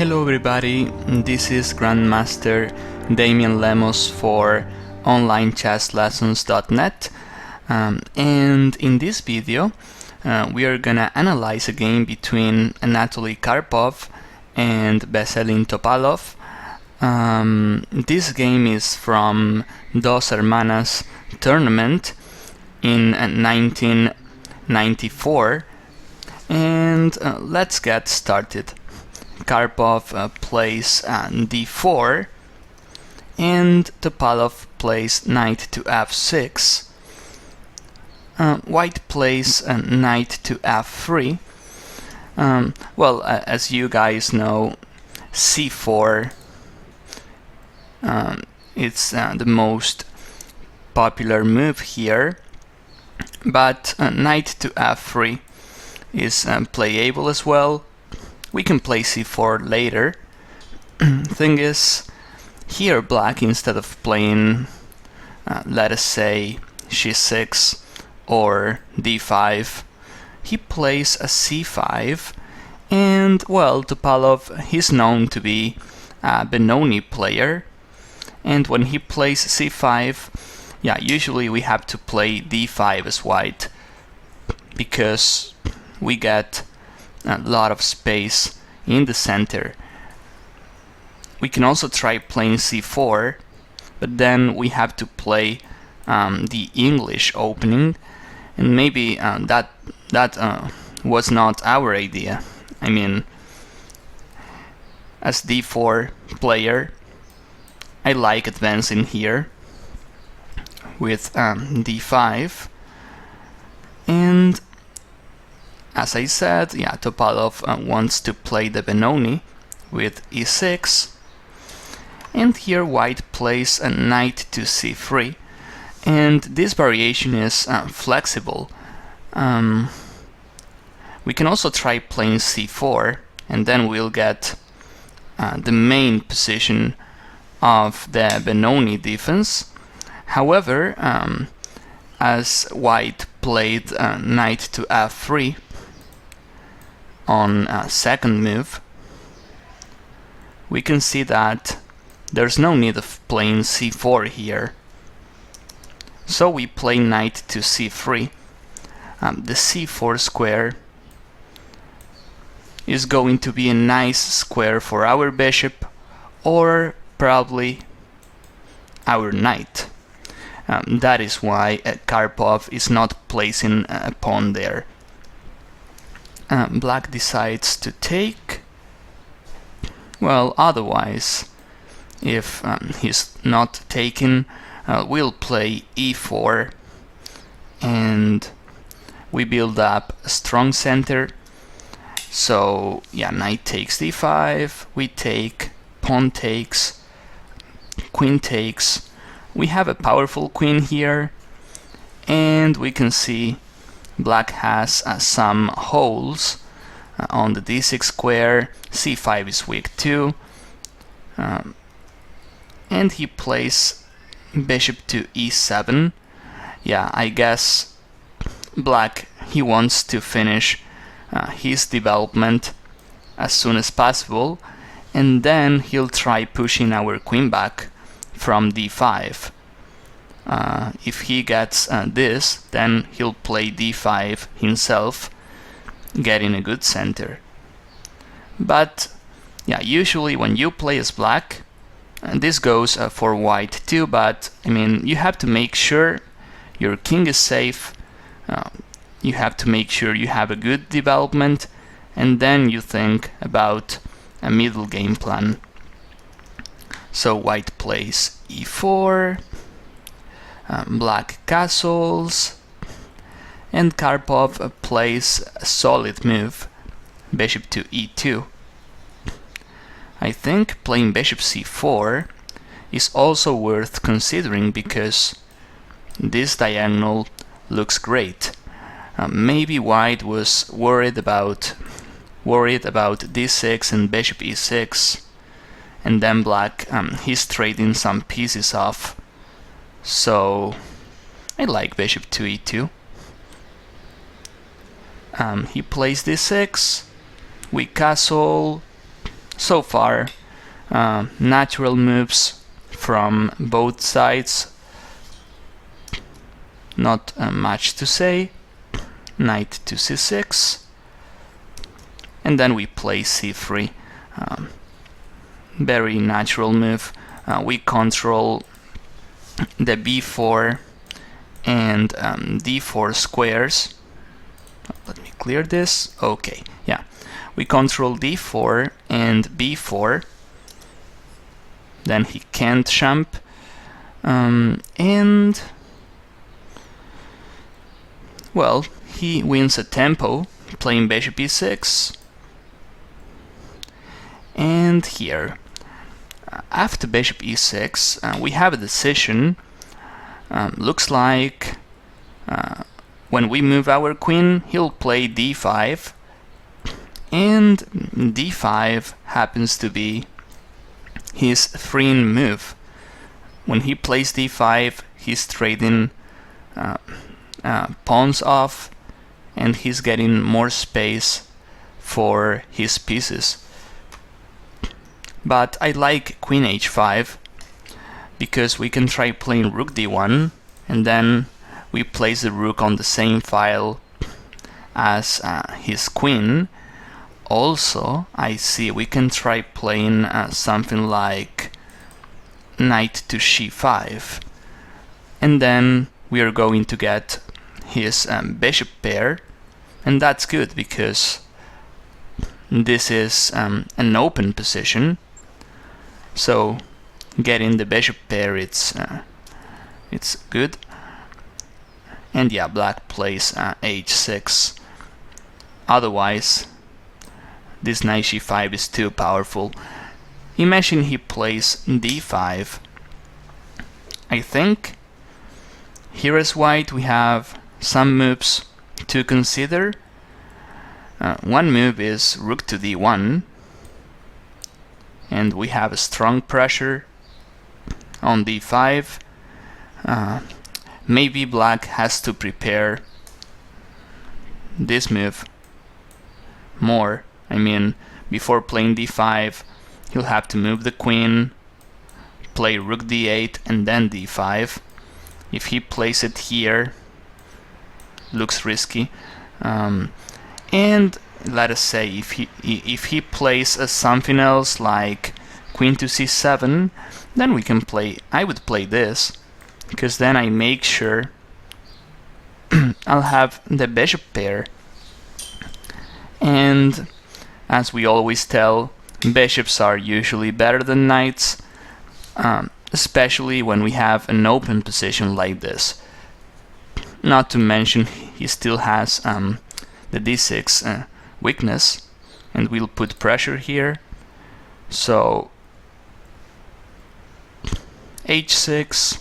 Hello everybody, this is Grandmaster Damian Lemos for onlinechesslessons.net, and in this video we are gonna analyze a game between Anatoly Karpov and Topalov. This game is from Dos Hermanas tournament in 1994, and let's get started. Karpov plays d4 and Topalov plays knight to f6. White plays knight to f3. As you guys know, c4 it's the most popular move here, but knight to f3 is playable as well. We can play c4 later. Thing is, here black, instead of playing let us say c6 or d5, he plays a c5, and well, Topalov, he's known to be a Benoni player, and when he plays c5, usually we have to play d5 as white, because we get a lot of space in the center. We can also try playing c4, but then we have to play the English opening, and maybe that was not our idea. I mean, as d4 player, I like advancing here with d5, and as I said, Topalov wants to play the Benoni with e6, and here white plays a knight to c3, and this variation is flexible. We can also try playing c4, and then we'll get the main position of the Benoni defense. However, as white played knight to f3 on second move, we can see that there's no need of playing c4 here. So we play knight to c3. The c4 square is going to be a nice square for our bishop, or probably our knight. That is why Karpov is not placing a pawn there. Black decides to take. Well, otherwise, if he's not taken, we'll play e4, and we build up a strong center. So knight takes d5, we take, pawn takes, queen takes. We have a powerful queen here, and we can see black has some holes on the d6 square. c5 is weak too, and he plays bishop to e7. I guess black, he wants to finish his development as soon as possible, and then he'll try pushing our queen back from d5. If he gets this, then he'll play d5 himself, getting a good center. But usually when you play as black, and this goes for white too, but I mean, you have to make sure your king is safe, you have to make sure you have a good development, and then you think about a middle game plan. So white plays e4, black castles, and Karpov plays a solid move, bishop to e2. I think playing bishop c4 is also worth considering, because this diagonal looks great. Maybe white was worried about d6 and bishop e6, and then black, he's trading some pieces off. So I like bishop to e2. He plays d6, we castle, So far, natural moves from both sides. Not much to say. Knight to c6, and then we play c3. Very natural move. We control the b4 and d4 squares. Let me clear this. Okay, yeah. We control d4 and b4. Then he can't jump. And well, he wins a tempo, playing bishop e6. And here, after bishop e6, we have a decision. Looks like when we move our queen, he'll play d5, and d5 happens to be his threeing move. When he plays d5, he's trading pawns off, and he's getting more space for his pieces. But I like queen h5 because we can try playing rook d1, and then we place the rook on the same file as his queen. Also, I see we can try playing something like knight to c5, and then we are going to get his bishop pair, and that's good because this is an open position. So getting the bishop pair, it's good. And yeah, black plays h6. Otherwise, this knight c5 is too powerful. Imagine he plays d5. I think here as white we have some moves to consider. One move is rook to d1, and we have a strong pressure on d5. Maybe black has to prepare this move more. I mean, before playing d5, he'll have to move the queen, play rook d8, and then d5. If he plays it here, looks risky. And let us say if he plays something else like queen to c7, then we can play. I would play this, because then I make sure I'll have the bishop pair. And as we always tell, bishops are usually better than knights, especially when we have an open position like this. Not to mention he still has the d6 weakness, and we'll put pressure here. So h6,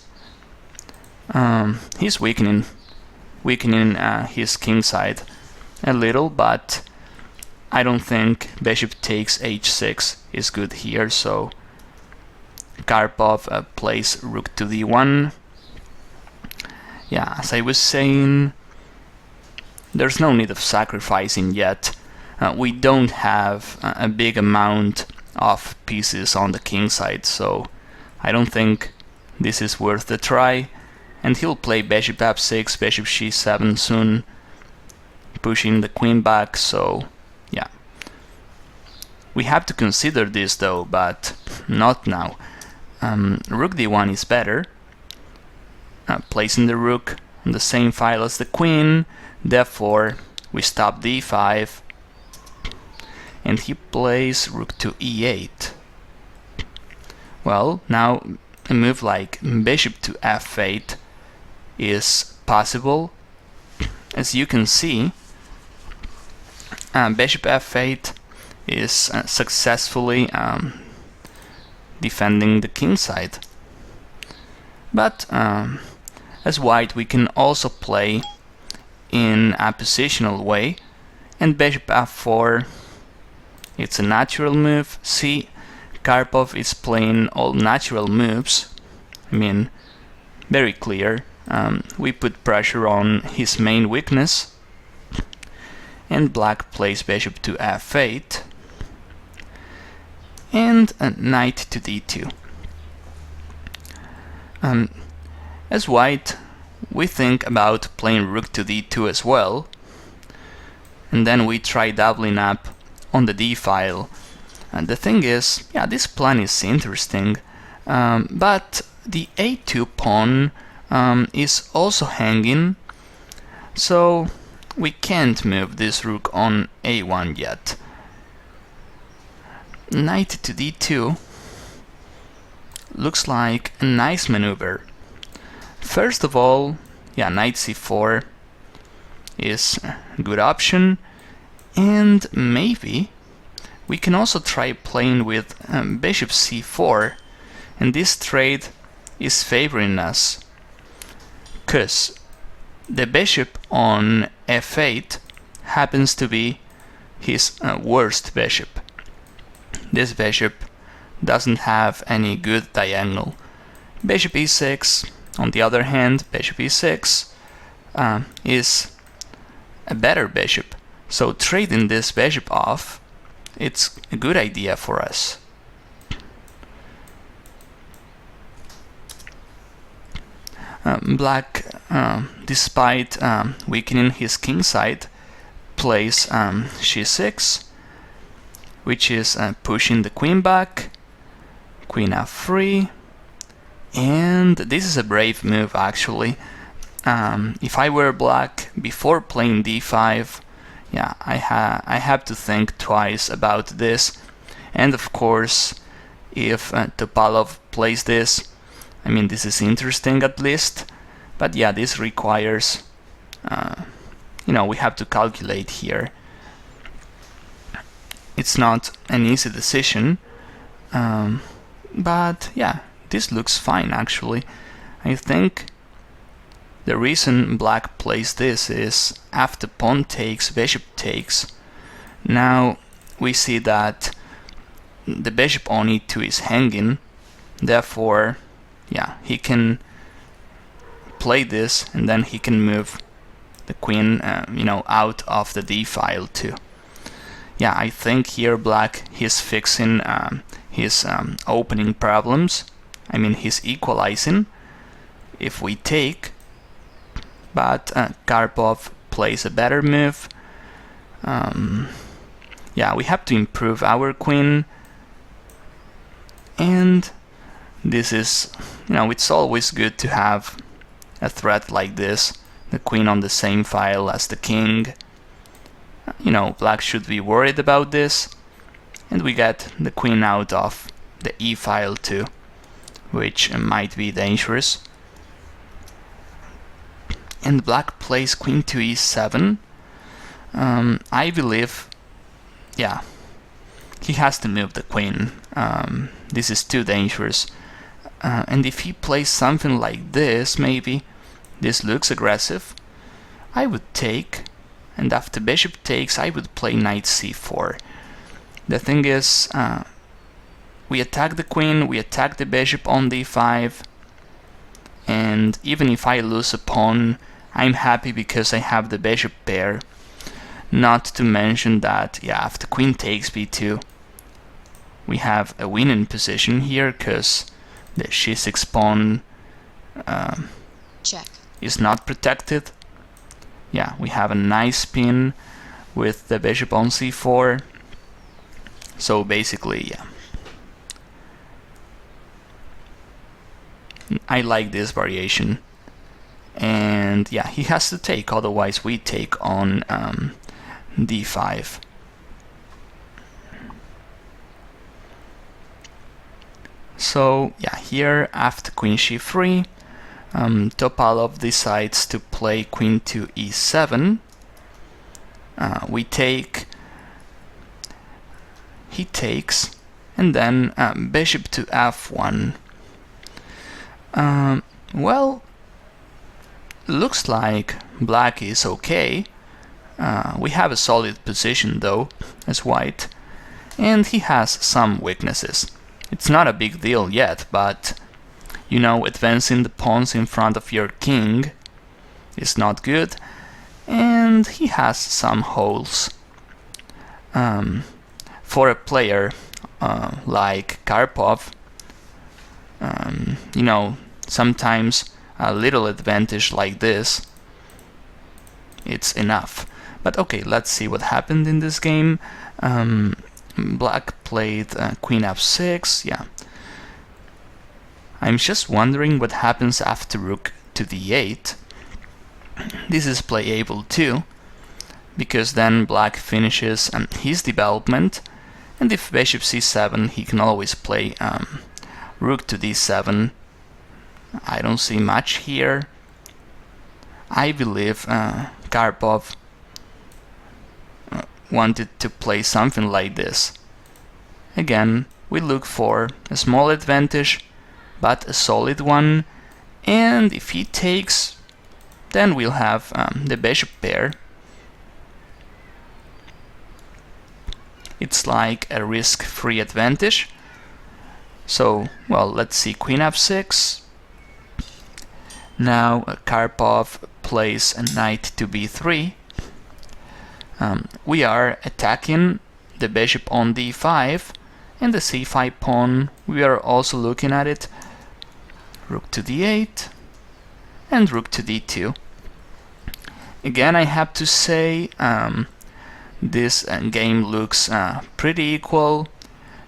he's weakening his king side a little, but I don't think bishop takes h6 is good here. So Karpov plays rook to d1. Yeah, as I was saying, there's no need of sacrificing yet. We don't have a big amount of pieces on the king side, so I don't think this is worth the try. And he'll play bishop f6, bishop c7 soon, pushing the queen back. So yeah, we have to consider this though, but not now. Rook d1 is better, placing the rook on the same file as the queen. Therefore we stop d5, and he plays rook to e8. Well, now a move like bishop to f8 is possible. As you can see, bishop f8 is successfully defending the king side. But as white, we can also play in a positional way, and bishop f4, it's a natural move. See, Karpov is playing all natural moves. I mean, very clear. We put pressure on his main weakness, and black plays bishop to f8. and knight to d2. As white, we think about playing rook to d2 as well, and then we try doubling up on the d file. And the thing is, yeah, this plan is interesting, but the a2 pawn is also hanging, so we can't move this rook on a1 yet. Knight to d2 looks like a nice maneuver. First of all, yeah, knight c4 is a good option, and maybe we can also try playing with bishop c4, and this trade is favoring us, because the bishop on f8 happens to be his worst bishop. This bishop doesn't have any good diagonal. Bishop e6, on the other hand, bishop e6 is a better bishop, so trading this bishop off, it's a good idea for us. Black, despite weakening his king side, plays c6, which is pushing the queen back, queen f3, and this is a brave move actually. If I were black, before playing d5, yeah, I have to think twice about this, and of course, if Topalov plays this, I mean, this is interesting at least, but yeah, this requires, we have to calculate here. It's not an easy decision, but yeah, this looks fine actually. I think the reason black plays this is after pawn takes, bishop takes. Now we see that the bishop on e2 is hanging, therefore, yeah, he can play this and then he can move the queen, out of the d file too. Yeah, I think here black, he's fixing his opening problems. I mean, he's equalizing if we take, but Karpov plays a better move. Yeah, we have to improve our queen, and this is, it's always good to have a threat like this, the queen on the same file as the king. Black should be worried about this, and we get the queen out of the e file too, which might be dangerous. And black plays queen to e7. I believe, yeah, he has to move the queen. This is too dangerous. And if he plays something like this, maybe, this looks aggressive, I would take, and after bishop takes, I would play knight c4. The thing is, we attack the queen, we attack the bishop on d5, and even if I lose a pawn, I'm happy because I have the bishop pair. Not to mention that, yeah, after queen takes b2, we have a winning position here, because the c6 pawn check is not protected. Yeah, we have a nice spin with the bishop on c4. So basically, yeah, I like this variation. And yeah, he has to take, otherwise we take on d5. So yeah, here after queen c3, Topalov decides to play queen to e7. We take, he takes, and then bishop to f1. Well, looks like black is okay. We have a solid position though, as white, and he has some weaknesses. It's not a big deal yet, but advancing the pawns in front of your king is not good, and he has some holes. For a player like Karpov, you know, sometimes a little advantage like this, it's enough. But okay, let's see what happened in this game. Black played queen f6, yeah. I'm just wondering what happens after rook to d8. This is playable too, because then black finishes his development, and if bishop c7 he can always play rook to d7. I don't see much here. I believe Karpov wanted to play something like this. Again, we look for a small advantage, but a solid one, and if he takes, then we'll have the bishop pair. It's like a risk-free advantage. So, well, let's see, queen f6. Now Karpov plays a knight to b3. We are attacking the bishop on d5, and the c5 pawn, we are also looking at it. Rook to d8 and rook to d2. Again, I have to say this game looks pretty equal.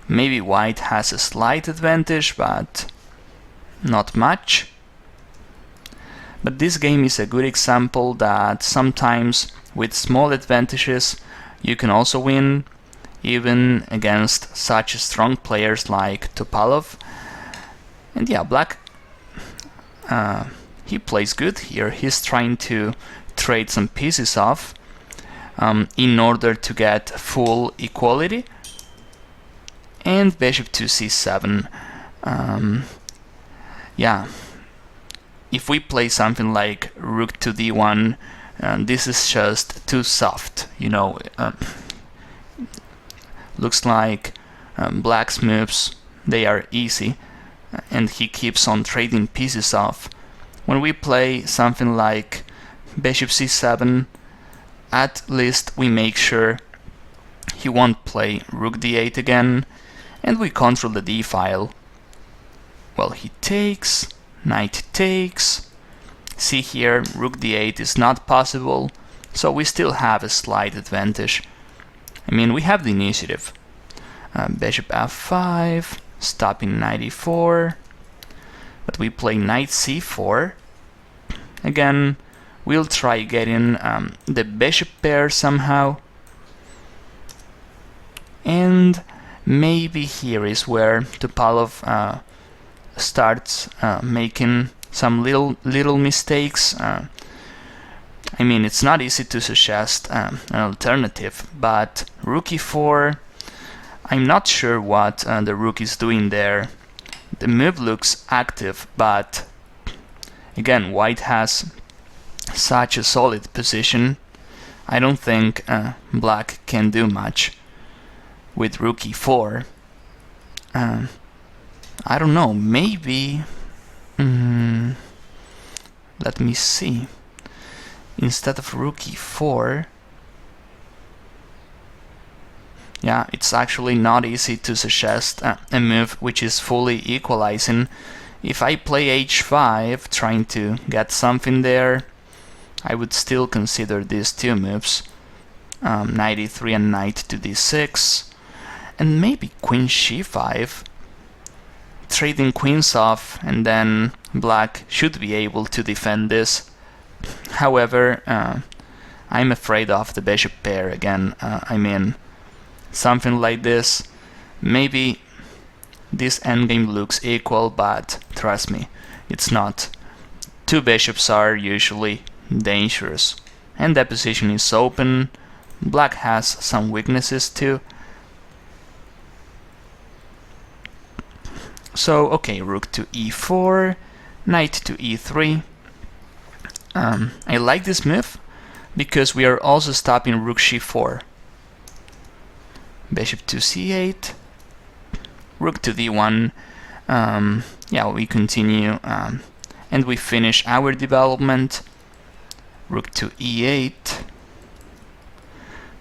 Maybe white has a slight advantage, but not much. But this game is a good example that sometimes with small advantages you can also win, even against such strong players like Topalov. And yeah, black, he plays good here. He's trying to trade some pieces off in order to get full equality. And bishop to c7. Yeah, if we play something like rook to d1, this is just too soft, you know. Looks like black's moves, they are easy, and he keeps on trading pieces off. When we play something like bishop c7, at least we make sure he won't play rook d8 again, and we control the d file. Well, he takes, knight takes. See here, rook d8 is not possible, so we still have a slight advantage. I mean, we have the initiative. Bishop f5, stopping knight e4, but we play knight c4. Again, we'll try getting the bishop pair somehow. And maybe here is where Topalov starts making some little mistakes. I mean, it's not easy to suggest an alternative, but rook e4, I'm not sure what the rook is doing there. The move looks active, but again, white has such a solid position. I don't think black can do much with rook e4. I don't know, maybe... let me see. Instead of rook e4, yeah, it's actually not easy to suggest a move which is fully equalizing. If I play h5, trying to get something there, I would still consider these two moves, knight e3 and knight to d6, and maybe queen c5, trading queens off, and then black should be able to defend this. However, I'm afraid of the bishop pair again. I mean, something like this, maybe this endgame looks equal, but trust me, it's not. Two bishops are usually dangerous, and the position is open. Black has some weaknesses too. So, okay, rook to e4, knight to e3. I like this move because we are also stopping rook c4. Bishop to c8, rook to d1. Yeah, we continue and we finish our development. Rook to e8.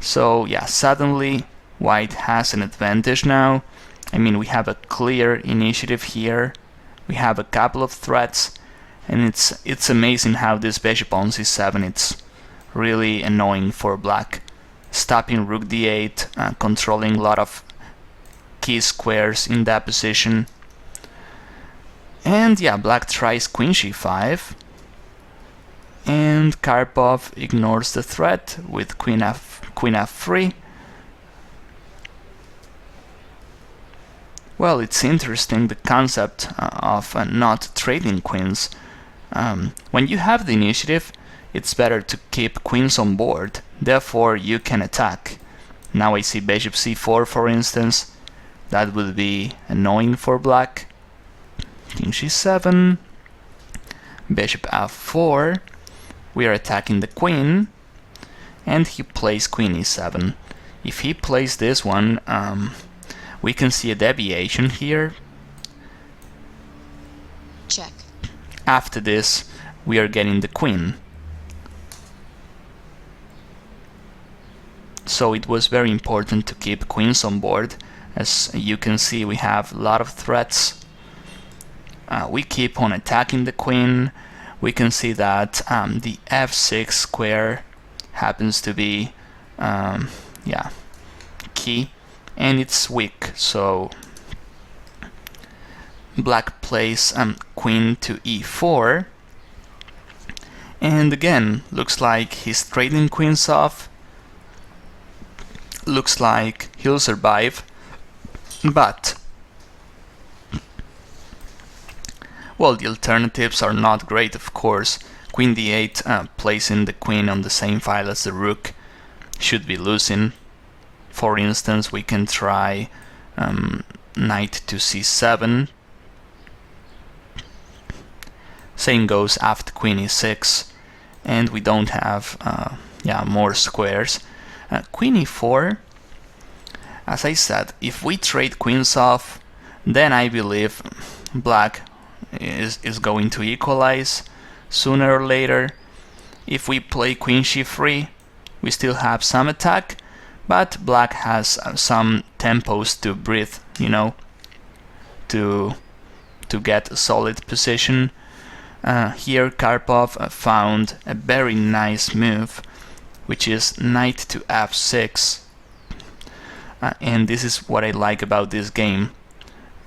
So yeah, suddenly white has an advantage now. I mean, we have a clear initiative here. We have a couple of threats, and it's amazing how this bishop on c7, it's really annoying for black. Stopping rook d8, controlling a lot of key squares in that position. And yeah, black tries queen c5, and Karpov ignores the threat with queen f3. Well, it's interesting, the concept of not trading queens. When you have the initiative, it's better to keep queens on board, therefore you can attack. Now I see bishop c4, for instance. That would be annoying for black. King c7, bishop f4. We are attacking the queen, and he plays queen e7. If he plays this one, we can see a deviation here. Check. After this, we are getting the queen. So it was very important to keep queens on board. As you can see, we have a lot of threats. We keep on attacking the queen. We can see that the f6 square happens to be key, and it's weak, so black plays queen to e4, and again, looks like he's trading queens off. Looks like he'll survive, but well, the alternatives are not great, of course. Queen d8, placing the queen on the same file as the rook, should be losing. For instance, we can try knight to c7. Same goes after queen e6, and we don't have more squares. Queen e4. As I said, if we trade queens off, then I believe black is going to equalize sooner or later. If we play queen c3, we still have some attack, but black has some tempos to breathe, you know, to get a solid position. Here Karpov found a very nice move, which is knight to f6, and this is what I like about this game.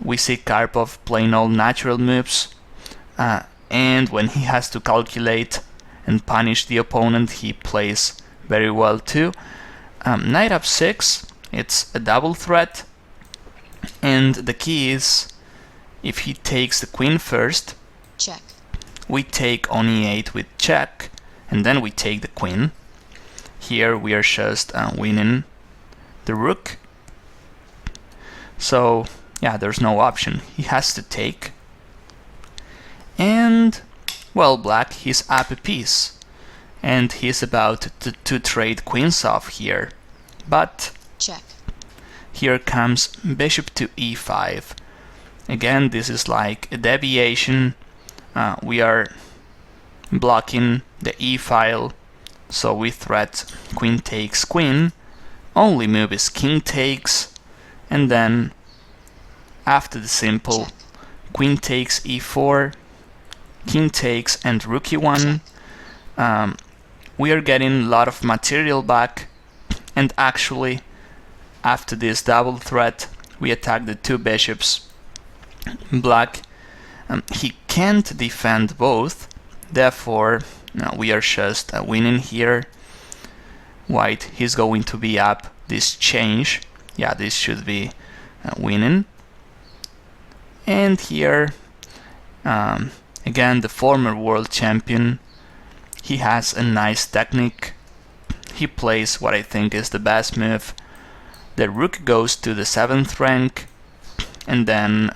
We see Karpov playing all natural moves, and when he has to calculate and punish the opponent, he plays very well too. Knight f6, it's a double threat, and the key is, if he takes the queen first, check, we take on e8 with check, and then we take the queen. Here we are just winning the rook. So yeah, there's no option. He has to take. And well, black, he's up a piece, and he's about to trade queens off here. But check. Here comes bishop to e5. Again, this is like a deviation. We are blocking the e file, so we threat queen takes queen. Only move is king takes, and then after the simple check. Queen takes e4, king takes, and rook e1. We are getting a lot of material back, and actually after this double threat we attack the two bishops. Black, he can't defend both, therefore we are just winning here. White, he's going to be up this change. Yeah, this should be winning. And here again, the former world champion, he has a nice technique. He plays what I think is the best move. The rook goes to the 7th rank, and then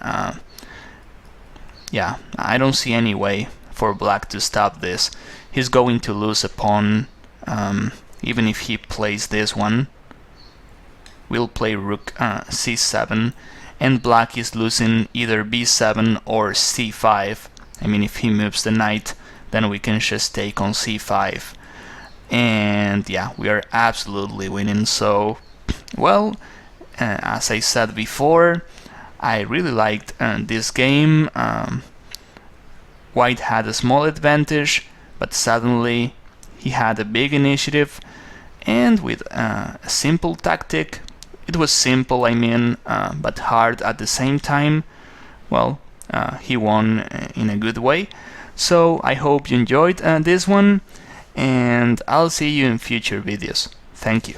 yeah, I don't see any way for black to stop this. He's going to lose a pawn, even if he plays this one. We'll play rook c7, and black is losing either b7 or c5. I mean, if he moves the knight, then we can just take on c5. And yeah, we are absolutely winning. So, well, as I said before, I really liked this game. White had a small advantage, but suddenly he had a big initiative, and with a simple tactic, it was simple, I mean, but hard at the same time, well, he won in a good way. So I hope you enjoyed this one, and I'll see you in future videos. Thank you.